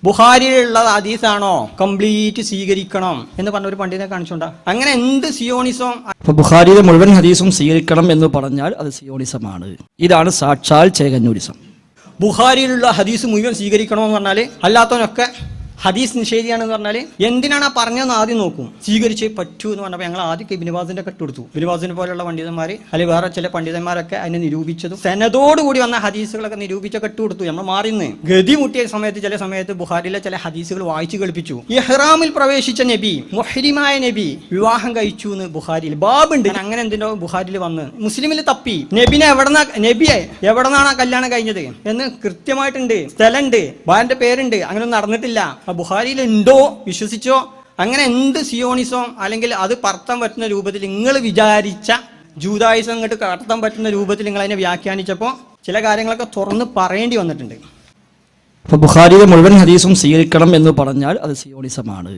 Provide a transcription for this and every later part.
ബുഖാരിയിലുള്ള ഹദീസാണോ complete സ്വീകരിക്കണം എന്ന് പറഞ്ഞ ഒരു പണ്ഡിതനെ കാണിച്ചുകൊണ്ടാ. അങ്ങനെ എന്ത് സിയോണിസം? ബുഖാരിയിലെ മുഴുവൻ ഹദീസും സ്വീകരിക്കണം എന്ന് പറഞ്ഞാൽ അത് സിയോണിസമാണ്. ഇതാണ് സാക്ഷാൽ ചേകന്നൂരിസം. ബുഖാരിയിലുള്ള ഹദീസ് മുഴുവൻ സ്വീകരിക്കണമെന്ന് പറഞ്ഞാൽ അല്ലാത്തവനൊക്കെ ഹദീസ് നിഷേധിയാണെന്ന് പറഞ്ഞാൽ എന്തിനാണ് ആ പറഞ്ഞതെന്ന് ആദ്യം നോക്കും. സ്വീകരിച്ചേ പറ്റൂ എന്ന് പറഞ്ഞപ്പോൾ ഞങ്ങൾ ആദ്യം ഇബ്നു ബാസിന്റെ ഒക്കെ ഇട്ടെടുത്തു. ഇബ്നു ബാസിനെ പോലുള്ള പണ്ഡിതന്മാർ അല്ലെങ്കിൽ വേറെ ചില പണ്ഡിതന്മാരൊക്കെ അതിനെ നിരൂപിച്ചതും സനദോടുകൂടി വന്ന ഹദീസുകളൊക്കെ നിരൂപിച്ചൊക്കെ ഇട്ടുകൊടുത്തു. നമ്മൾ മാറിന്ന് ഗതി മുട്ടിയ സമയത്ത് ചില സമയത്ത് ബുഖാരിയിലെ ചില ഹദീസുകൾ വായിച്ചു കേൾപ്പിച്ചു. ഇഹ്റാമിൽ പ്രവേശിച്ച നബി, മുഹ്രിമായ നബി വിവാഹം കഴിച്ചു എന്ന് ബുഖാരിയിൽ ബാബുണ്ട്. അങ്ങനെ എന്തിനോ ബുഖാരിയിൽ വന്ന് മുസ്ലിമിൽ തപ്പി നബിയെ എവിടെന്നാണ് ആ കല്യാണം കഴിഞ്ഞത് എന്ന് കൃത്യമായിട്ടുണ്ട്, സ്ഥലമുണ്ട്, ബാന്റെ പേരുണ്ട്. അങ്ങനെയൊന്നും നടന്നിട്ടില്ല. ബുഖാരിയിൽ ഉണ്ടോ വിശ്വസിച്ചോ? അങ്ങനെ എന്ത് സിയോണിസം അല്ലെങ്കിൽ അത് പറത്താൻ പറ്റുന്ന രൂപത്തിൽ നിങ്ങൾ വിചാരിച്ച ജൂതായുസം അങ്ങോട്ട് കടത്താൻ പറ്റുന്ന രൂപത്തിൽ നിങ്ങൾ അതിനെ വ്യാഖ്യാനിച്ചപ്പോൾ ചില കാര്യങ്ങളൊക്കെ തുറന്ന് പറയേണ്ടി വന്നിട്ടുണ്ട്. അപ്പോൾ ബുഖാരിയിലെ മുഴുവൻ ഹദീസും സ്വീകരിക്കണം എന്ന് പറഞ്ഞാൽ അത് സിയോണിസമാണ്.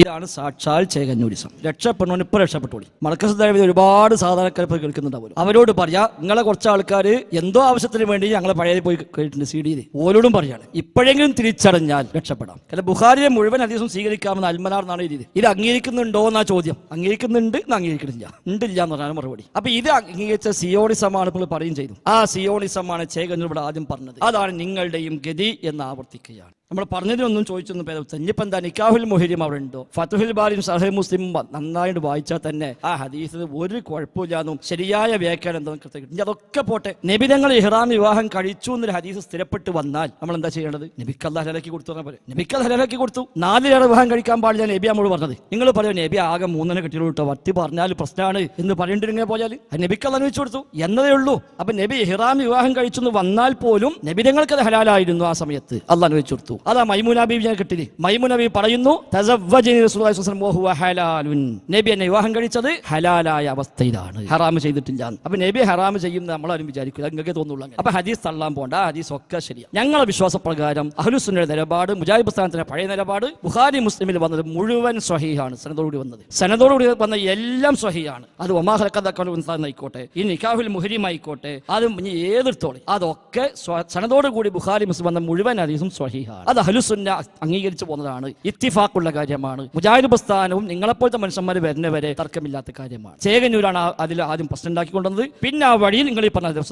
ഇതാണ് സാക്ഷാൽ ചേകന്നൂരിസം. രക്ഷപ്പെടണം, ഇപ്പോൾ രക്ഷപ്പെട്ടോളി. മർക്കസ് ഒരുപാട് സാധാരണക്കാർ ഇപ്പോൾ കേൾക്കുന്നുണ്ടാവും. അവരോട് പറയാ, നിങ്ങളെ കുറച്ച് ആൾക്കാർ എന്തോ ആവശ്യത്തിന് വേണ്ടി ഞങ്ങളെ പഴയ പോയി കേട്ടിട്ടുണ്ട് CD-യിൽ. ഓരോടും പറയാണ്, ഇപ്പോഴെങ്കിലും തിരിച്ചറിഞ്ഞാൽ രക്ഷപ്പെടാം. കാരണം ബുഖാരിയെ മുഴുവൻ ഹദീസും സ്വീകരിക്കാമെന്ന് അൽമനാർ എന്നാണ് എഴുതിയത്. ഇത് അംഗീകരിക്കുന്നുണ്ടോ എന്നാ ചോദ്യം. അംഗീകരിക്കുന്നുണ്ട് എന്ന് അംഗീകരിക്കുന്നില്ല, ഉണ്ടില്ല എന്ന് പറഞ്ഞാൽ മറുപടി. അപ്പൊ ഇത് അംഗീകരിച്ച സിയോണിസമാണ് ഇപ്പോൾ പറയും ചെയ്തു. ആ സിയോണിസമാണ് ചേകന്നൂർ ഇവിടെ ആദ്യം പറഞ്ഞത്. അതാണ് നിങ്ങളുടെയും ഗതി എന്ന് ആവർത്തിക്കുകയാണ്. നമ്മൾ പറഞ്ഞതിനൊന്നും ചോദിച്ചൊന്നും ഇനിയിപ്പോൾ എന്താ നിക്കാഹുൽ മുഹരിം അവിടെ ഉണ്ടോ? ഫതുഹുൽ ബാരിയും സഹീഹ് മുസ്ലിമും നന്നായിട്ട് വായിച്ചാൽ തന്നെ ആ ഹദീസ് ഒരു കുഴപ്പമില്ലാന്നും ശരിയായ വ്യാഖ്യാനം എന്താ കിട്ടും. അതൊക്കെ പോട്ടെ, നബിതങ്ങൾ ഇഹ്റാം വിവാഹം കഴിച്ചു എന്നൊരു ഹദീസ് സ്ഥിരപ്പെട്ട് വന്നാൽ നമ്മൾ എന്താ ചെയ്യേണ്ടത്? നബിക്ക് അല്ലാഹ് ഹലാലാക്കി കൊടുത്തു പറഞ്ഞ പോലെ നബിക്ക് അത് ഹലാലാക്കി കൊടുത്തു. 4 വിവാഹം കഴിക്കാൻ പാടില്ല നബി നമ്മോട് പറഞ്ഞത്. നിങ്ങൾ പറയോ നബി ആകെ 3 കെട്ടിയുള്ളൂ കേട്ടോ, വത്തി പറഞ്ഞാൽ പ്രശ്നമാണ് എന്ന് പറയേണ്ടിങ്ങനെ പോയാൽ നബിക്ക് അത് അനുവദിച്ചു കൊടുത്തു എന്നതേ ഉള്ളൂ. അപ്പൊ നബി ഇഹ്റാം വിവാഹം കഴിച്ചു എന്ന് വന്നാൽ പോലും നബിതങ്ങൾക്ക് അത് ഹലാലായിരുന്നു. ആ സമയത്ത് അള്ളാഹ് അനുവദിച്ചു കൊടുത്തു. അതാ മൈമൂന ബീവി ഞാൻ കിട്ടില്ലേ. മൈമൂന ബീവി പറയുന്നു, നബി എന്നെ വിവാഹം കഴിച്ചത് ഹലാലായ അവസ്ഥയിലാണ്, ഹറാമ് ചെയ്തിട്ടില്ല. അപ്പൊ നബി ഹറാമ് ചെയ്യുന്ന നമ്മളാരും വിചാരിക്കില്ല, നിങ്ങൾക്ക് തോന്നുള്ളൂ. അപ്പൊ ഹദീസ് തള്ളാൻ പോണ്ട, ഹദീസ് ഒക്കെ ശരിയാണ്. ഞങ്ങളുടെ വിശ്വാസപ്രകാരം അഹ്ലുസുന്നയുടെ നിലപാട്, മുജാഹിദ് പ്രസ്ഥാനത്തിന്റെ പഴയ നിലപാട്, ബുഖാരി മുസ്ലിമിൽ വന്നത് മുഴുവൻ സ്വഹീഹാണ്. സനദോടുകൂടി വന്നത്, സനദോടുകൂടി വന്ന എല്ലാം സ്വഹീഹാണ്. അത് ആയിക്കോട്ടെ, ഈ നിക്കാഹുൽ മുഹരിം ആയിക്കോട്ടെ, അതും ഇനി ഏതെടുത്തോളി, അതൊക്കെ സനദോടുകൂടി ബുഖാരി മുസ്ലിം വന്ന മുഴുവൻ ഹദീസും സ്വഹീഹാണ്. അത് അഹ്ലുസുന്ന അംഗീകരിച്ചു പോകുന്നതാണ്, ഇത്തിഫാഖുള്ള കാര്യമാണ്. മുജാഹിദ് പ്രസ്ഥാനവും നിങ്ങളെപ്പോലത്തെ മനുഷ്യന്മാർ വരുന്നവരെ തർക്കമില്ലാത്ത കാര്യമാണ്. ചേകന്നൂരാണ് അതിൽ ആദ്യം പ്രശ്നം ഉണ്ടാക്കിക്കൊണ്ടത്. പിന്നെ ആ വഴിയിൽ നിങ്ങൾ ഈ പറഞ്ഞ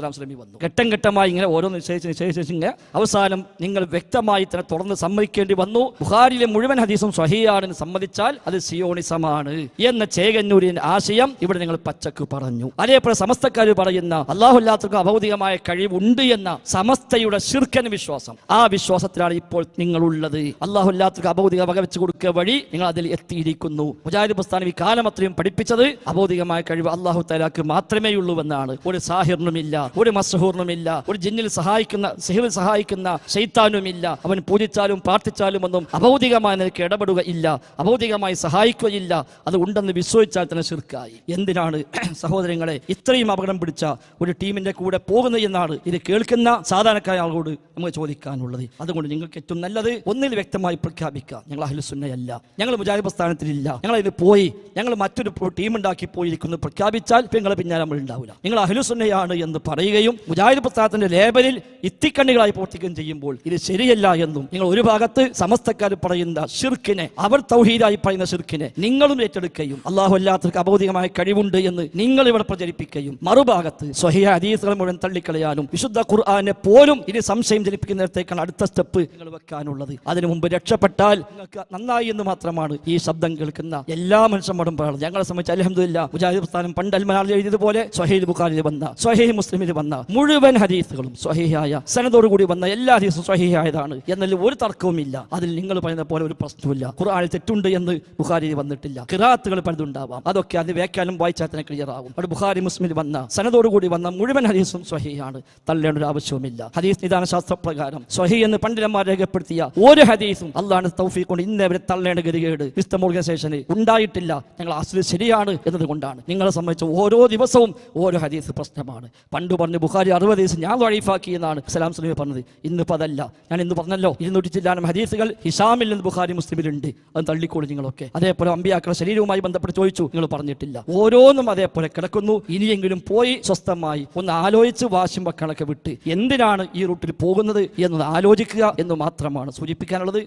വന്നു. ഘട്ടം ഘട്ടമായി ഇങ്ങനെ ഓരോ നിശ്ചയിച്ച് അവസാനം നിങ്ങൾ വ്യക്തമായി തന്നെ തുറന്ന് സമ്മതിക്കേണ്ടി വന്നു. ബുഖാരിയിലെ മുഴുവൻ ഹദീസും സ്വഹീഹാണെന്ന് സമ്മതിച്ചാൽ അത് സിയോണിസമാണ് എന്ന ചേകന്നൂരിന്റെ ആശയം ഇവിടെ നിങ്ങൾ പച്ചക്ക് പറഞ്ഞു. അതേപോലെ സമസ്തക്കാർ പറയുന്ന അല്ലാഹുല്ലാത്തവർക്ക് അഭൗതികമായ കഴിവുണ്ട് എന്ന സമസ്തയുടെ ശിർക്കൻ വിശ്വാസം, ആ വിശ്വാസത്തിലാണ് ഇപ്പോൾ നിങ്ങളുള്ളത്. അല്ലാഹുല്ലാത്തവർക്ക് അഭൗതിക വകവെച്ച് കൊടുക്കുക വഴി നിങ്ങൾ അതിൽ എത്തിയിരിക്കുന്നു. മുജാഹിദ് പ്രസ്ഥാനം ഈ കാലം അത്രയും പഠിപ്പിച്ചത് അഭൗതികമായ കഴിവ് അല്ലാഹു തആലക്ക് മാത്രമേ ഉള്ളൂവെന്നാണ്. ഒരു സാഹിറിനുമില്ല, ഒരു മസ്ഹൂറിനുമില്ല, ഒരു ജിന്നിൽ സഹായിക്കുന്ന സിഹിറിൽ സഹായിക്കുന്ന ശൈത്താനുമില്ല. അവൻ പൂജിച്ചാലും പ്രാർത്ഥിച്ചാലും ഒന്നും അഭൗതികമായി നിനക്ക് ഇടപെടുക ഇല്ല, അഭൗതികമായി സഹായിക്കുകയില്ല. അത് ഉണ്ടെന്ന് വിശ്വസിച്ചാൽ തന്നെ ശിർക്കായി. എന്തിനാണ് സഹോദരങ്ങളെ ഇത്രയും അപകടം പിടിച്ച ഒരു ടീമിന്റെ കൂടെ പോകുന്നത് എന്നാണ് ഇത് കേൾക്കുന്ന സാധാരണക്കാരായ ആളോട് നമുക്ക് ചോദിക്കാനുള്ളത്. അതുകൊണ്ട് നിങ്ങൾക്ക് ഏറ്റവും നല്ലത് ഒന്നിൽ വ്യക്തമായി പ്രഖ്യാപിക്കുക, ഞങ്ങൾ അഹ്ലുസുന്നയല്ല, ഞങ്ങൾ മുജാഹിദ് പ്രസ്ഥാനത്തിലില്ല, ഞങ്ങൾ ഇതിൽ പോയി, ഞങ്ങൾ മറ്റൊരു ടീം ഉണ്ടാക്കി പോയിരിക്കുന്നു പ്രഖ്യാപിച്ചാൽ നിങ്ങളെ പിന്നാലെ നമ്മൾ ഉണ്ടാവില്ല. നിങ്ങൾ അഹ്ലുസുന്നയാണ് എന്ന് പറയുകയും മുജാഹിദ് പ്രസ്ഥാനത്തിന്റെ ലേബലിൽ ഇത്തിക്കണ്ണികളായി പ്രവർത്തിക്കുകയും ചെയ്യുമ്പോൾ ഇത് ശരിയല്ല എന്നും, നിങ്ങൾ ഒരു ഭാഗത്ത് സമസ്തക്കാർ പറയുന്ന ശിർക്കിനെ, അവർ തൗഹീദായി പറയുന്ന ശിർക്കിനെ നിങ്ങളും ഏറ്റെടുക്കുകയും അല്ലാഹു അല്ലാത്തവർക്ക് അബൗദികമായ കഴിവുണ്ട് എന്ന് നിങ്ങൾ ഇവിടെ പ്രചരിപ്പിക്കുകയും, മറുഭാഗത്ത് സ്വഹീഹ ഹദീസുകൾ മുഴുവൻ തള്ളിക്കളയാനും വിശുദ്ധ ഖുർആനെ പോലും ഇനി സംശയം ജനിപ്പിക്കുന്നിടത്തേക്കാണ് അടുത്ത സ്റ്റെപ്പ് നിങ്ങൾ വെക്കാനുള്ളത്. അതിനു മുമ്പ് രക്ഷപ്പെട്ടാൽ നിങ്ങൾക്ക് നന്നായി എന്ന് മാത്രമാണ് ഈ ശബ്ദം കേൾക്കുന്ന എല്ലാ മനുഷ്യന്മാരും പറയുന്നത്. ഞങ്ങളെ സംബന്ധിച്ച് അൽഹംദുലില്ലാഹ് മുജാഹിദ് പ്രസ്ഥാനം പണ്ട് അൽമനാറിൽ എഴുതിയതുപോലെ സ്വഹീഹ് ബുഖാരിയിൽ വന്ന, സ്വഹീഹ് മുസ്ലിമിൽ വന്ന മുഴുവൻ ഹദീസുകളും സ്വഹീഹായ സനദോടുകൂടി വന്ന എല്ലാ ഹദീസും സ്വഹീഹായതാണ് എന്നതിൽ ഒരു തർക്കവുമില്ല. അതിൽ നിങ്ങൾ പറയുന്ന പോലെ ഒരു പ്രശ്നവുമില്ല. ഖുർആനിൽ തെറ്റുണ്ട് എന്ന് ബുഖാരിയിൽ വന്നിട്ടില്ല. ഖിറാഅത്തുകൾ പലതുണ്ടാവാം, അതൊക്കെ അത് വ്യാഖ്യാനം വായിച്ചാൽ തന്നെ ക്ലിയർ ആവും. അവിടെ ബുഖാരി മുസ്ലിമിൽ വന്ന സനദോടുകൂടി വന്ന മുഴുവൻ ഹദീസും സ്വഹീഹാണ്, തള്ളേണ്ട ഒരു ആവശ്യവുമില്ല. ഹദീസ് നിദാന ശാസ്ത്രപ്രകാരം സ്വഹീഹ് എന്ന് പണ്ഡിതന്മാർ രേഖപ്പെടുത്തിയ ഒരു ഹദീസും അല്ലാഹുവിന്റെ തൗഫീഖ് കൊണ്ട് ഇന്നവരെ തള്ളേണ്ട ഗതികേട് സിസ്റ്റം ഓർഗനൈസേഷന് ഉണ്ടായിട്ടില്ല. ഞങ്ങൾ അസ്ലി ശരിയാണ് എന്നതുകൊണ്ടാണ്. നിങ്ങളെ സംബന്ധിച്ച് ഓരോ ദിവസവും ഓരോ ഹദീസ് പ്രശ്നമാണ്. പണ്ട് പറഞ്ഞു ബുഖാരി 60 ഹദീസ് ഞാൻ വഴീഫാക്കി എന്നാണ് സലാം സുലൈമി പറഞ്ഞത്. ഇന്നിപ്പോൾ അതല്ല. ഞാൻ ഇന്ന് പറഞ്ഞല്ലോ 200 ചില്ലാനം ഹദീസുകൾ ഹിഷാമിൽ നിന്ന് ബുഖാരി മുസ്ലിമിലുണ്ട്, അത് തള്ളിക്കോളൂ നിങ്ങളൊക്കെ. അതേപോലെ അമ്പിയാക്കളുടെ ശരീരവുമായി ബന്ധപ്പെട്ട് ചോദിച്ചു, നിങ്ങൾ പറഞ്ഞിട്ടില്ല. ഓരോന്നും അതേപോലെ കിടക്കുന്നു. ഇനിയെങ്കിലും പോയി സ്വസ്ഥമായി ഒന്ന് ആലോചിച്ച് വാശിയും വക്കളൊക്കെ വിട്ട് എന്തിനാണ് ഈ റൂട്ടിൽ പോകുന്നത് എന്നത് ആലോചിക്കുക എന്ന് മാത്രമാണ് സൂചിപ്പിക്കാനുള്ളത്.